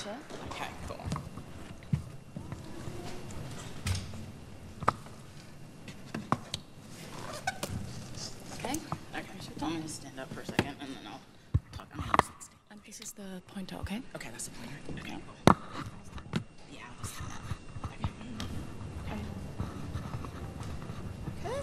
Gotcha. Okay, cool. Okay. Okay, so tell me to stand up for a second, and then I'll talk. I'm gonna just stand. And this is the pointer, okay? Okay, that's the pointer. Okay, cool. Yeah, I'll stand up. Okay. Okay. Okay.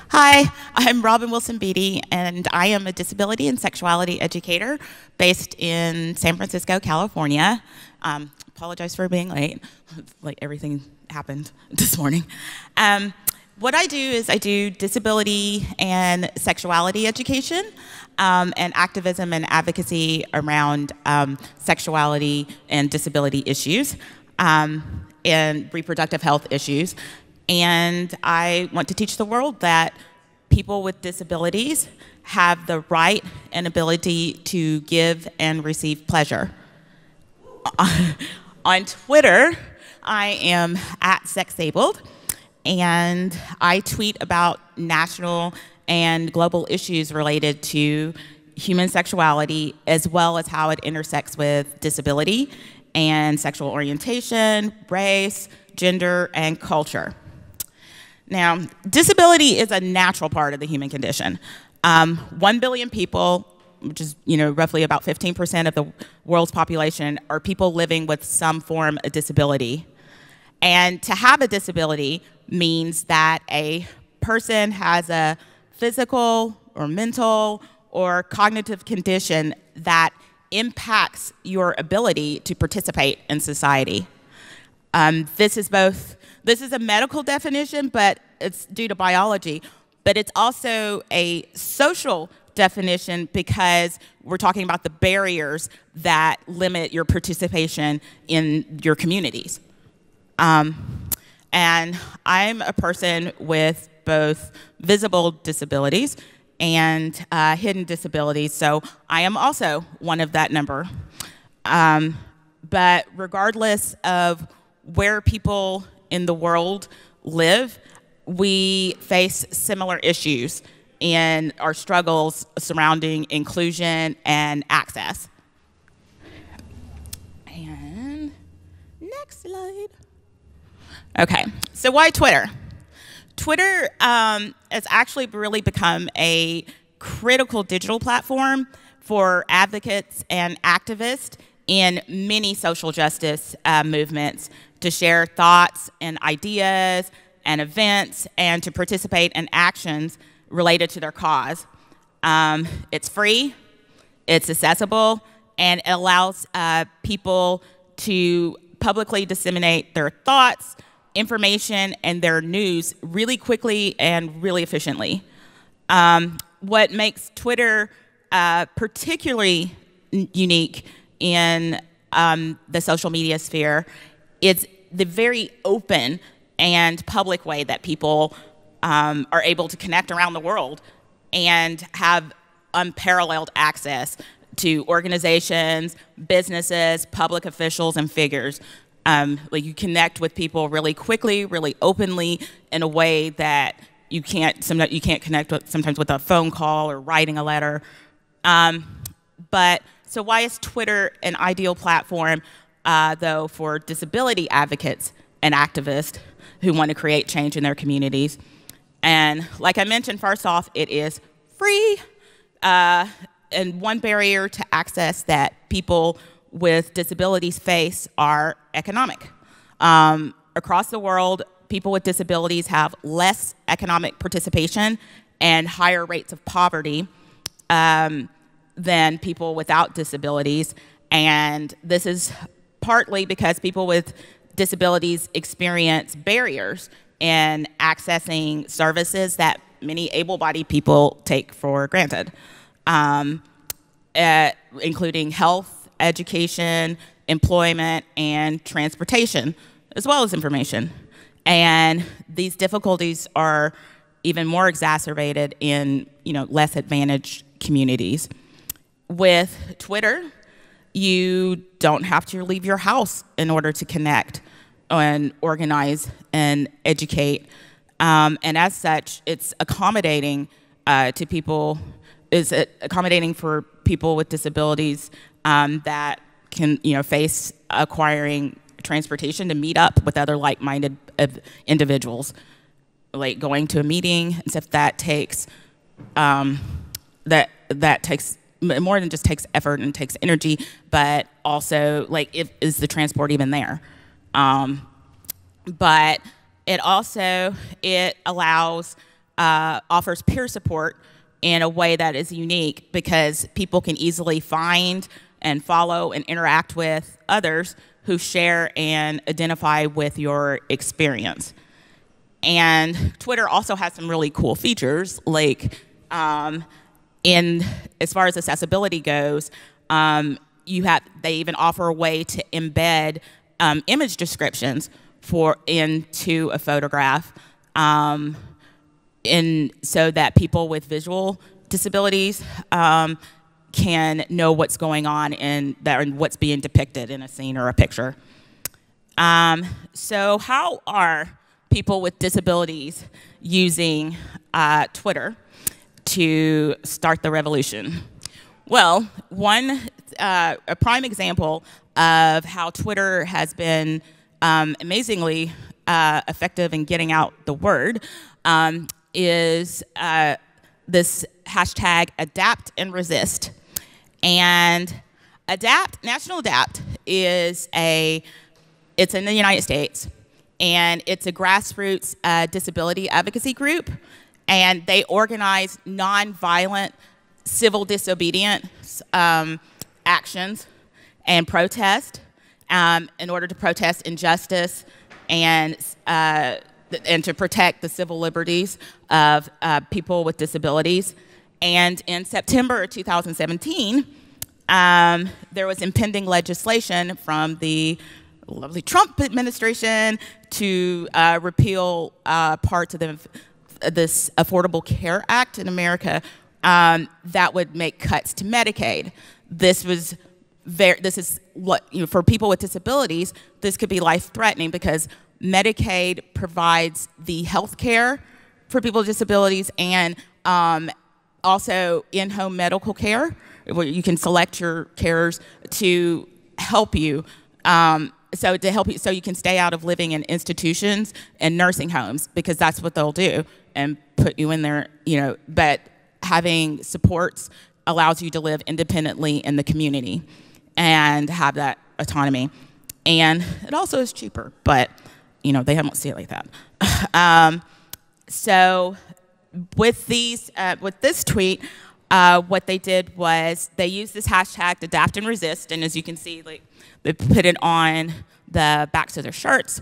Hi, I'm Wilson Btw, and I am a disability and sexuality educator based in San Francisco, California. Apologize for being late. Like everything happened this morning. What I do is I do disability and sexuality education and activism and advocacy around sexuality and disability issues and reproductive health issues. And I want to teach the world that people with disabilities have the right and ability to give and receive pleasure. On Twitter, I am @sexabled, and I tweet about national and global issues related to human sexuality, as well as how it intersects with disability and sexual orientation, race, gender, and culture. Now, disability is a natural part of the human condition. 1 billion people, which is roughly about 15% of the world's population, are people living with some form of disability. And to have a disability means that a person has a physical or mental or cognitive condition that impacts your ability to participate in society. This is a medical definition, but it's due to biology. But it's also a social definition because we're talking about the barriers that limit your participation in your communities. And I'm a person with both visible disabilities and hidden disabilities, so I am also one of that number. But regardless of where people in the world live, we face similar issues in our struggles surrounding inclusion and access. And next slide. Okay, so why Twitter? Twitter has actually really become a critical digital platform for advocates and activists in many social justice movements to share thoughts and ideas and events and to participate in actions related to their cause. It's free, it's accessible, and it allows people to publicly disseminate their thoughts, information, and their news really quickly and really efficiently. What makes Twitter particularly unique in the social media sphere is the very open and public way that people are able to connect around the world and have unparalleled access to organizations, businesses, public officials, and figures. Like you connect with people really quickly, really openly, in a way that you can't connect with sometimes with a phone call or writing a letter. So why is Twitter an ideal platform, though, for disability advocates and activists who want to create change in their communities? And like I mentioned, first off, it is free. And one barrier to access that people with disabilities face are economic. Across the world, people with disabilities have less economic participation and higher rates of poverty than people without disabilities. And this is partly because people with disabilities experience barriers in accessing services that many able-bodied people take for granted, including health, education, employment, and transportation, as well as information. And these difficulties are even more exacerbated in less advantaged communities. With Twitter, you don't have to leave your house in order to connect and organize and educate. And as such, it's accommodating to people, is accommodating for people with disabilities that can, face acquiring transportation to meet up with other like-minded individuals, like going to a meeting and stuff. That takes that takes more than just takes effort and takes energy, but also like, is the transport even there? But it also allows offers peer support in a way that is unique, because people can easily find and follow and interact with others who share and identify with your experience. And Twitter also has some really cool features, like in as far as accessibility goes, they even offer a way to embed image descriptions into a photograph, so that people with visual disabilities can know what's going on and what's being depicted in a scene or a picture. So how are people with disabilities using Twitter to start the revolution? Well, a prime example of how Twitter has been amazingly effective in getting out the word is this hashtag adapt and resist. And National Adapt it's in the United States, and it's a grassroots disability advocacy group, and they organize nonviolent civil disobedience actions and protest in order to protest injustice and to protect the civil liberties of people with disabilities. And in September 2017, there was impending legislation from the lovely Trump administration to repeal parts of this Affordable Care Act in America that would make cuts to Medicaid. This is what, for people with disabilities, this could be life-threatening, because Medicaid provides the health care for people with disabilities, and also in-home medical care, where you can select your carers to help you, so you can stay out of living in institutions and nursing homes, because that's what they'll do and put you in there, but having supports allows you to live independently in the community and have that autonomy. And it also is cheaper, but they don't see it like that. So with this tweet, what they did was they used this hashtag adapt and resist, and as you can see, like, they put it on the backs of their shirts,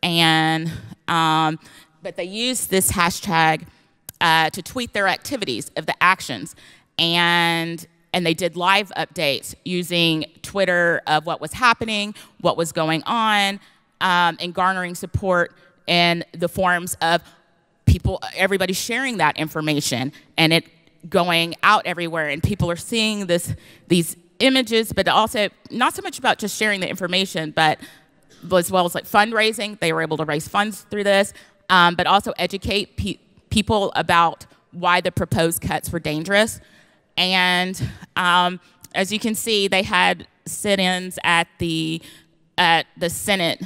and but they used this hashtag to tweet their activities of the actions, and they did live updates using Twitter of what was happening, what was going on, and garnering support in the forms of everybody sharing that information, and it going out everywhere, and people are seeing these images, but also not so much about just sharing the information, but as well as like fundraising. They were able to raise funds through this, but also educate people about why the proposed cuts were dangerous. And as you can see, they had sit-ins at the Senate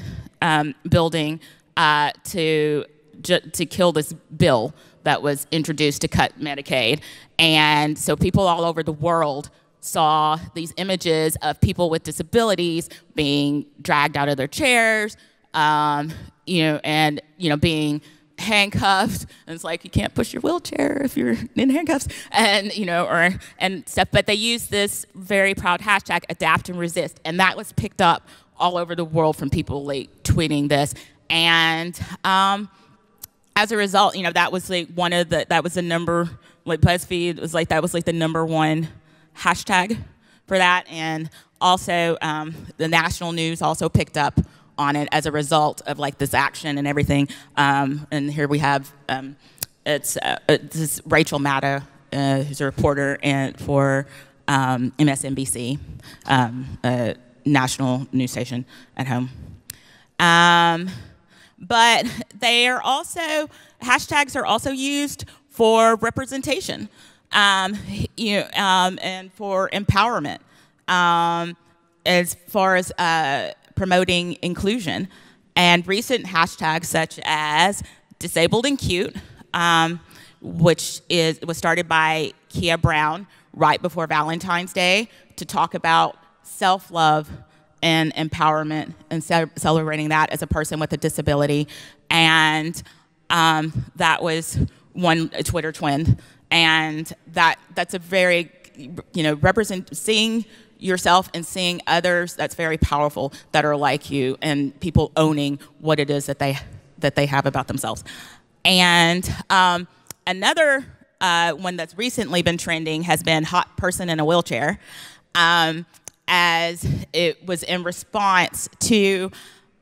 building to kill this bill that was introduced to cut Medicaid. And so people all over the world saw these images of people with disabilities being dragged out of their chairs, being handcuffed. And it's like, you can't push your wheelchair if you're in handcuffs, and and stuff. But they used this very proud hashtag, adapt and resist, and that was picked up all over the world from people like tweeting this. And as a result, that was like the number, like BuzzFeed was like, that was like the #1 hashtag for that. And also the national news also picked up on it as a result of like this action and everything. And here we have, this is Rachel Maddow, who's a reporter for MSNBC, a national news station at home. But hashtags are also used for representation, and for empowerment, as far as promoting inclusion. And recent hashtags such as Disabled and Cute, which was started by Kia Brown right before Valentine's Day to talk about self-love and empowerment and celebrating that as a person with a disability. And that was one Twitter trend. And that's a very, seeing yourself and seeing others, that's very powerful, that are like you, and people owning what it is that they have about themselves. And another one that's recently been trending has been hot person in a wheelchair, as it was in response to,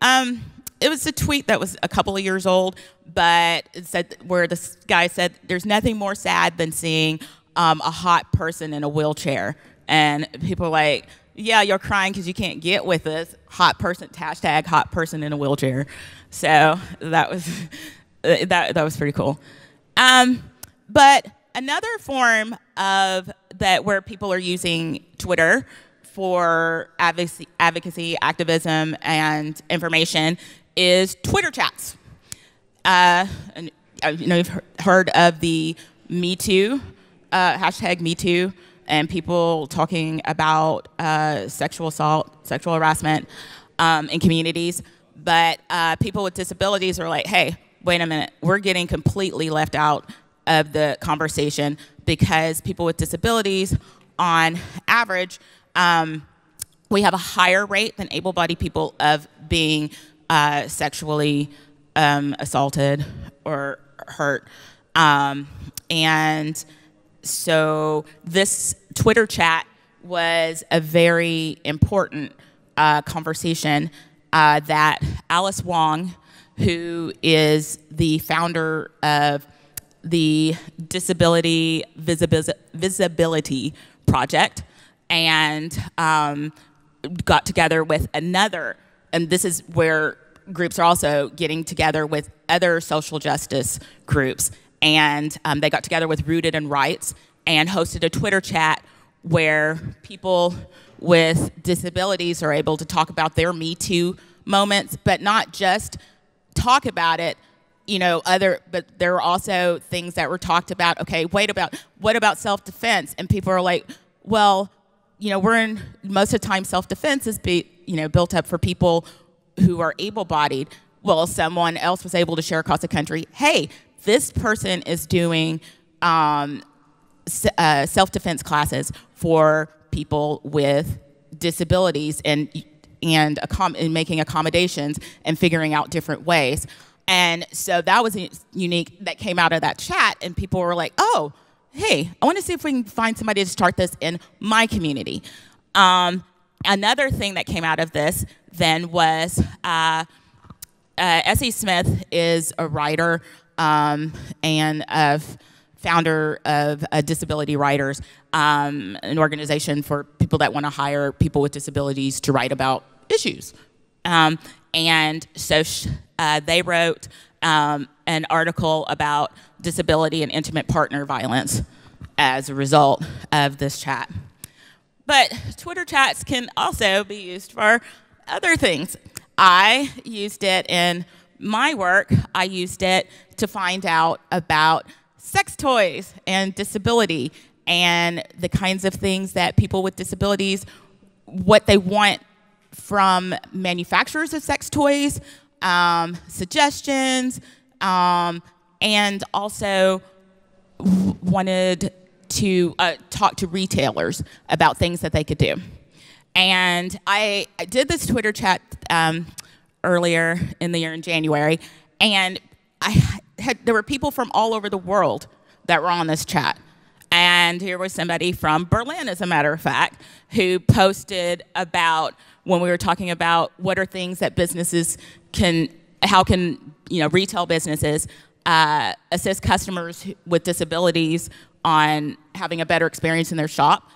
it was a tweet that was a couple of years old, but it said, where this guy said, there's nothing more sad than seeing a hot person in a wheelchair. And people are like, yeah, you're crying because you can't get with us. Hot person, hashtag hot person in a wheelchair. So that was that was pretty cool. But another form of that where people are using Twitter for advocacy, activism, and information is Twitter chats. And, you've heard of the Me Too, hashtag Me Too, and people talking about sexual assault, sexual harassment in communities. But people with disabilities are like, hey, wait a minute, we're getting completely left out of the conversation because people with disabilities, on average, we have a higher rate than able-bodied people of being sexually assaulted or hurt. And so this Twitter chat was a very important conversation that Alice Wong, who is the founder of the Disability Visibility Project, and got together with another, and this is where groups are also getting together with other social justice groups, and they got together with Rooted in Rights and hosted a Twitter chat where people with disabilities are able to talk about their Me Too moments, but not just talk about it, but there are also things that were talked about. Okay, what about self-defense? And people are like, well, most of the time self-defense is built up for people who are able-bodied. Well, someone else was able to share across the country, hey, this person is doing self-defense classes for people with disabilities and making accommodations and figuring out different ways. And so that was unique that came out of that chat, and people were like, oh, hey, I want to see if we can find somebody to start this in my community. Another thing that came out of this then was S.E. Smith is a writer and a founder of Disability Writers, an organization for people that want to hire people with disabilities to write about issues. And so they wrote an article about disability and intimate partner violence as a result of this chat. But Twitter chats can also be used for other things. I used it in my work. I used it to find out about sex toys and disability and the kinds of things that people with disabilities, what they want from manufacturers of sex toys, suggestions, and also wanted to talk to retailers about things that they could do. And I did this Twitter chat earlier in the year in January, and there were people from all over the world that were on this chat. And here was somebody from Berlin, as a matter of fact, who posted about when we were talking about what are things that businesses how can retail businesses assist customers with disabilities on having a better experience in their shop.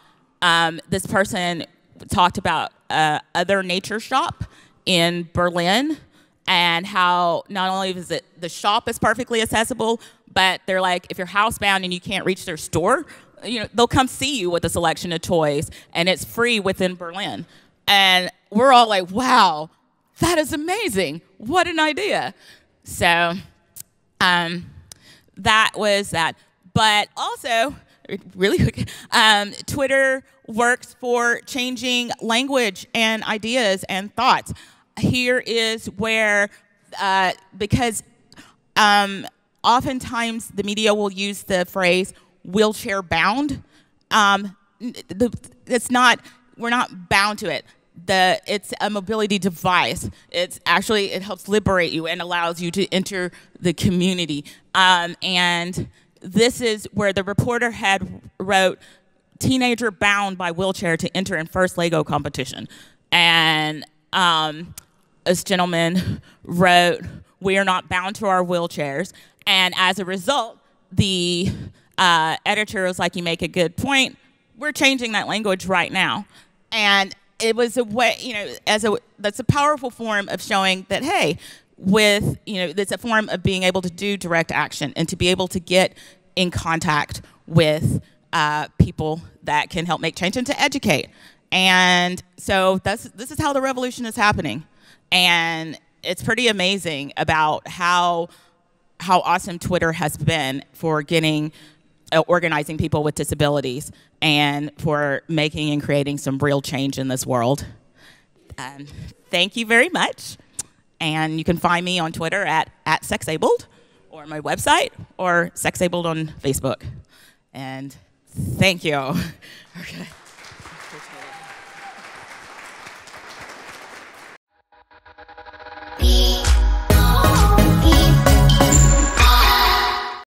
This person talked about Other Nature Shop in Berlin, and how not only is it the shop is perfectly accessible, but they're like, if you're housebound and you can't reach their store, they'll come see you with a selection of toys, and it's free within Berlin. And we're all like, wow, that is amazing. What an idea. So that was that. But also, really quick, Twitter works for changing language and ideas and thoughts. Here is where, because oftentimes the media will use the phrase wheelchair bound. We're not bound to it. It's a mobility device. It helps liberate you and allows you to enter the community. And this is where the reporter had wrote, "Teenager bound by wheelchair to enter in first Lego competition." And this gentleman wrote, "We are not bound to our wheelchairs." And as a result, the editor was like, "You make a good point. We're changing that language right now." And it was a way, that's a powerful form of showing that, hey, it's a form of being able to do direct action and to be able to get in contact with people that can help make change and to educate. And so this is how the revolution is happening. And it's pretty amazing about how awesome Twitter has been for getting organizing people with disabilities and for making and creating some real change in this world. Thank you very much. And you can find me on Twitter at @sexabled, or my website, or sexabled on Facebook. And thank you. Okay.